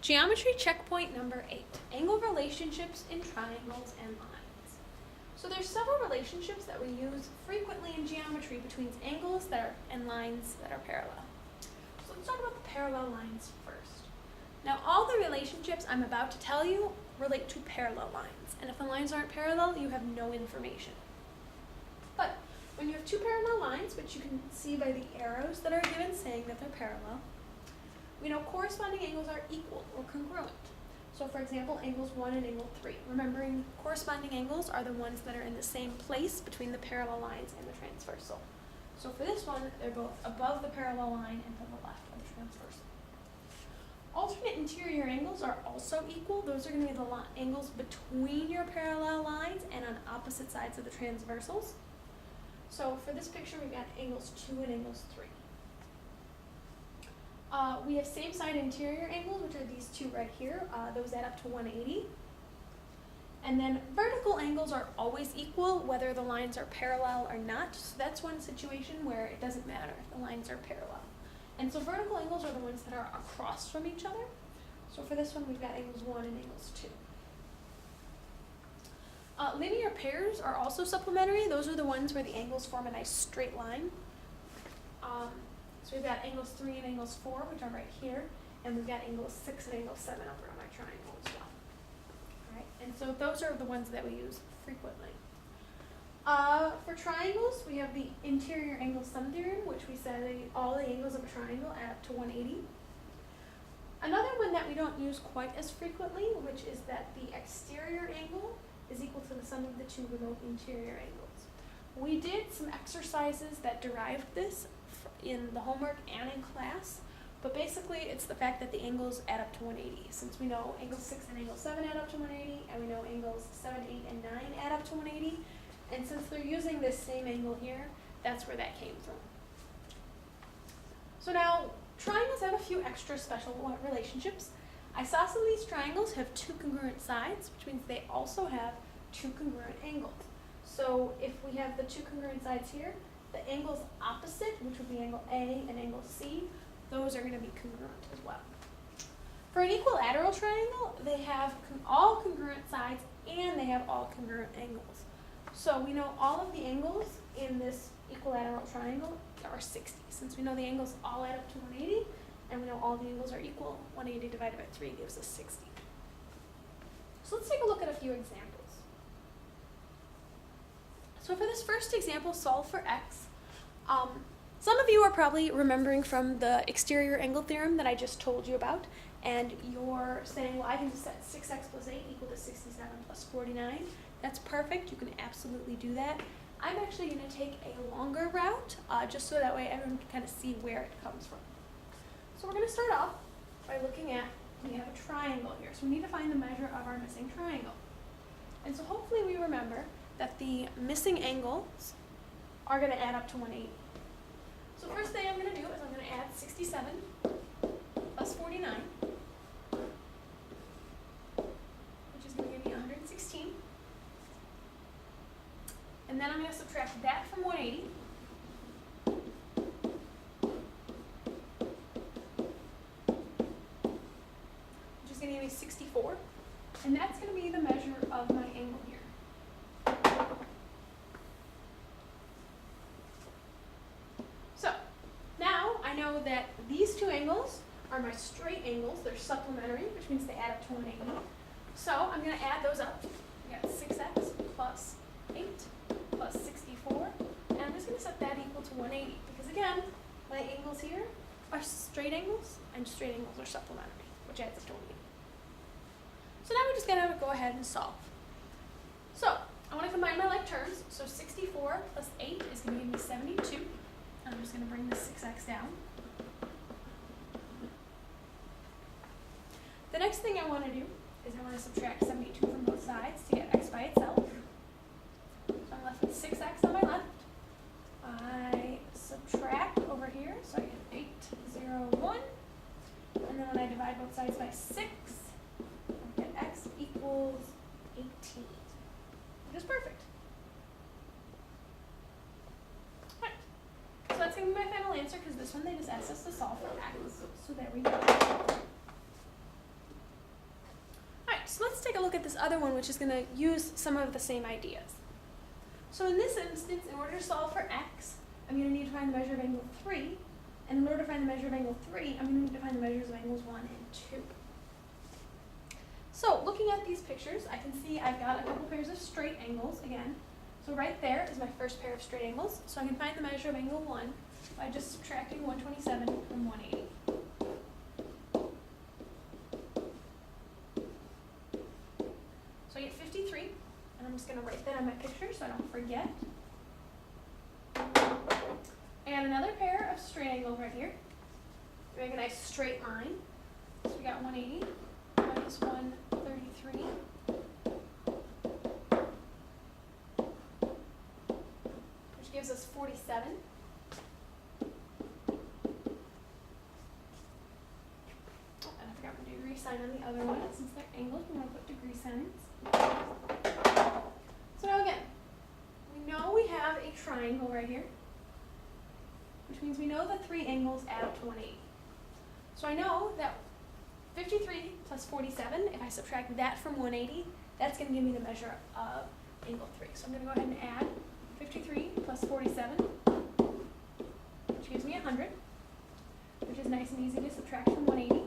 Geometry checkpoint number 8, angle relationships in triangles and lines. So there's several relationships that we use frequently in geometry between angles and lines that are parallel. So let's talk about the parallel lines first. Now all the relationships I'm about to tell you relate to parallel lines, and if the lines aren't parallel, you have no information. But when you have two parallel lines, which you can see by the arrows that are given saying that they're parallel, we know corresponding angles are equal or congruent. So for example, angles 1 and angle 3. Remembering corresponding angles are the ones that are in the same place between the parallel lines and the transversal. So for this one, they're both above the parallel line and to the left of the transversal. Alternate interior angles are also equal. Those are going to be the angles between your parallel lines and on opposite sides of the transversals. So for this picture, we've got angles 2 and angles 3. We have same side interior angles, which are these two right here. Those add up to 180. And then vertical angles are always equal, whether the lines are parallel or not. So that's one situation where it doesn't matter if the lines are parallel. And so vertical angles are the ones that are across from each other. So for this one, we've got angles 1 and angles 2. Linear pairs are also supplementary. Those are the ones where the angles form a nice straight line. So we've got angles 3 and angles 4, which are right here, and we've got angles 6 and angle 7 over on my triangle as well. All right, and so those are the ones that we use frequently. For triangles, we have the interior angle sum theorem, which we say all the angles of a triangle add up to 180. Another one that we don't use quite as frequently, which is that the exterior angle is equal to the sum of the two remote interior angles. We did some exercises that derived this in the homework and in class, but basically it's the fact that the angles add up to 180. Since we know angles 6 and angle 7 add up to 180, and we know angles 7, 8, and 9 add up to 180, and since they're using this same angle here, that's where that came from. So now, triangles have a few extra special relationships. Isosceles triangles have two congruent sides, which means they also have two congruent angles. So if we have the two congruent sides here, the angles opposite, which would be angle A and angle C, those are going to be congruent as well. For an equilateral triangle, they have all congruent sides and they have all congruent angles. So we know all of the angles in this equilateral triangle are 60. Since we know the angles all add up to 180, and we know all the angles are equal, 180 divided by 3 gives us 60. So let's take a look at a few examples. So for this first example, solve for x. Some of you are probably remembering from the exterior angle theorem that I just told you about, and you're saying, well, I can just set 6x plus 8 equal to 67 plus 49. That's perfect. You can absolutely do that. I'm actually going to take a longer route, just so that way everyone can kind of see where it comes from. So we're going to start off by looking at, we have a triangle here, so we need to find the measure of our missing triangle. And so hopefully we remember that the missing angles are going to add up to 180. So first thing I'm going to do is I'm going to add 67 plus 49, which is going to give me 116. And then I'm going to subtract that from 180. Which is going to give me 64. And that's going to be the measure of my angle here. So, now I know that these two angles are my straight angles. They're supplementary, which means they add up to 180. So, I'm going to add those up. We got 6x plus 8 plus 64. And I'm just going to set that equal to 180. Because again, my angles here are straight angles, and straight angles are supplementary, which adds up to 180. So now we're just going to go ahead and solve. So, I want to combine my like terms. So 64 plus 8 is going to give me 72. I'm just going to bring this 6x down. The next thing I want to do is I want to subtract 72 from both sides to get x by itself. So I'm left with 6x on my left. I subtract over here, so I get 8, 0, 1. And then when I divide both sides by 6, I get x equals 18. Which is perfect. Right. So that's going to be my final answer because this one they just asked us to solve for x. So there we go. take a look at this other one, which is going to use some of the same ideas. So in this instance, in order to solve for x, I'm going to need to find the measure of angle 3. And in order to find the measure of angle 3, I'm going to need to find the measures of angles 1 and 2. So looking at these pictures, I can see I've got a couple pairs of straight angles again. So right there is my first pair of straight angles. So I can find the measure of angle 1 by just subtracting 127 from 180. So I get 53, and I'm just going to write that on my picture so I don't forget. And another pair of straight angles right here. We make a nice straight line. So we got 180 minus 133. Which gives us 47. Oh, and I forgot my degree sign on the other one. Since they're angles, we want to put degree signs. So now again, we know we have a triangle right here, which means we know the three angles add up to 180. So I know that 53 plus 47, if I subtract that from 180, that's going to give me the measure of angle 3. So I'm going to go ahead and add 53 plus 47, which gives me 100, which is nice and easy to subtract from 180.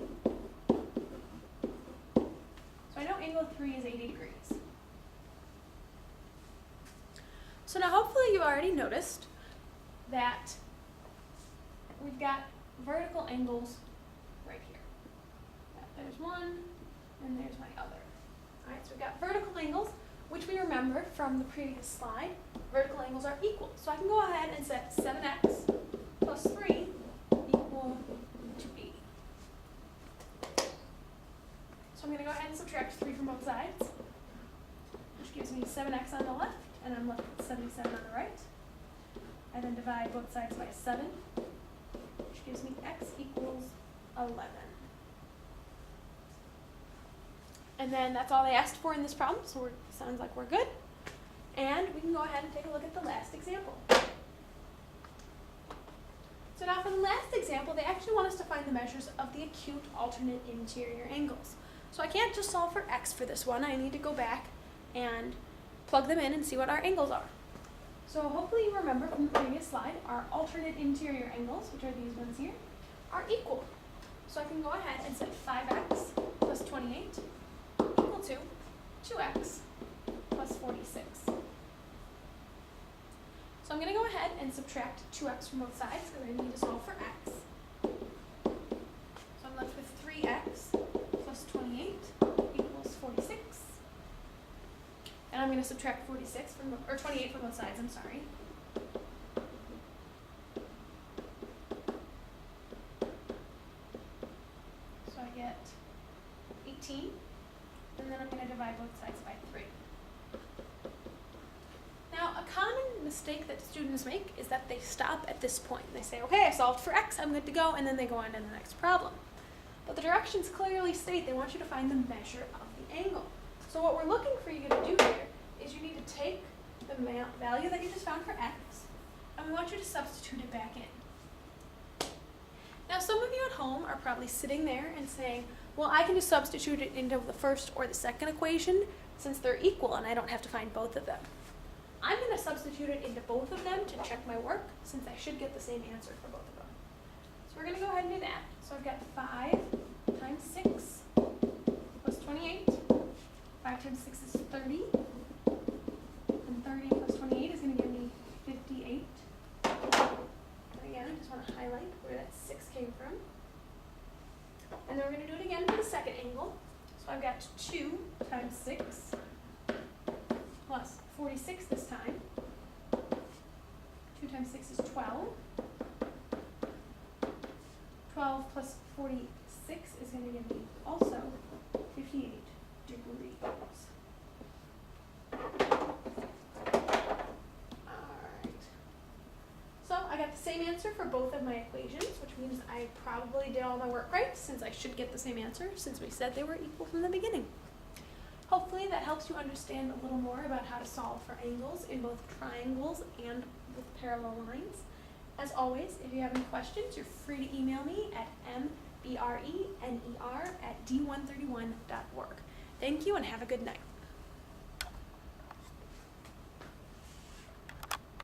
So I know angle 3 is 80 degrees. So now hopefully you've already noticed that we've got vertical angles right here. There's one, and there's my other. All right, so we've got vertical angles, which we remember from the previous slide. Vertical angles are equal. So I can go ahead and set 7x plus 3 equal to 80. So I'm going to go ahead and subtract 3 from both sides, which gives me 7x on the left, and I'm left with 77 on the right. I then divide both sides by 7, which gives me x equals 11. And then that's all they asked for in this problem, so sounds like we're good. And we can go ahead and take a look at the last example. So now for the last example, they actually want us to find the measures of the acute alternate interior angles. So I can't just solve for x for this one. I need to go back and plug them in and see what our angles are. So hopefully you remember from the previous slide, our alternate interior angles, which are these ones here, are equal. So I can go ahead and set 5x plus 28 equal to 2x plus 46. So I'm going to go ahead and subtract 2x from both sides because I need to solve for x. So I'm left with 3x plus 28 equals 46. And I'm going to subtract 46 from, or 28 from both sides, I'm sorry. So I get 18, and then I'm going to divide both sides by 3. Now, a common mistake that students make is that they stop at this point. They say, okay, I solved for x, I'm good to go, and then they go on to the next problem. But the directions clearly state they want you to find the measure of the angle. So what we're looking for you to do here is you need to take the value that you just found for x, and we want you to substitute it back in. Now, some of you at home are probably sitting there and saying, well, I can just substitute it into the first or the second equation since they're equal and I don't have to find both of them. I'm going to substitute it into both of them to check my work since I should get the same answer for both of them. So we're going to go ahead and do that. So I've got 5 times 6 plus 28. 5 times 6 is 30. And 30 plus 28 is going to give me 58. And again, I just want to highlight where that 6 came from. And then we're going to do it again for the second angle. So I've got 2 times 6 plus 46 this time. 2 times 6 is 12. 12 plus 46 is going to give me also 58 degrees. Alright. So I got the same answer for both of my equations, which means I probably did all my work right since I should get the same answer since we said they were equal from the beginning. Hopefully that helps you understand a little more about how to solve for angles in both triangles and with parallel lines. As always, if you have any questions, you're free to email me at mbrener@d131.org. Thank you and have a good night.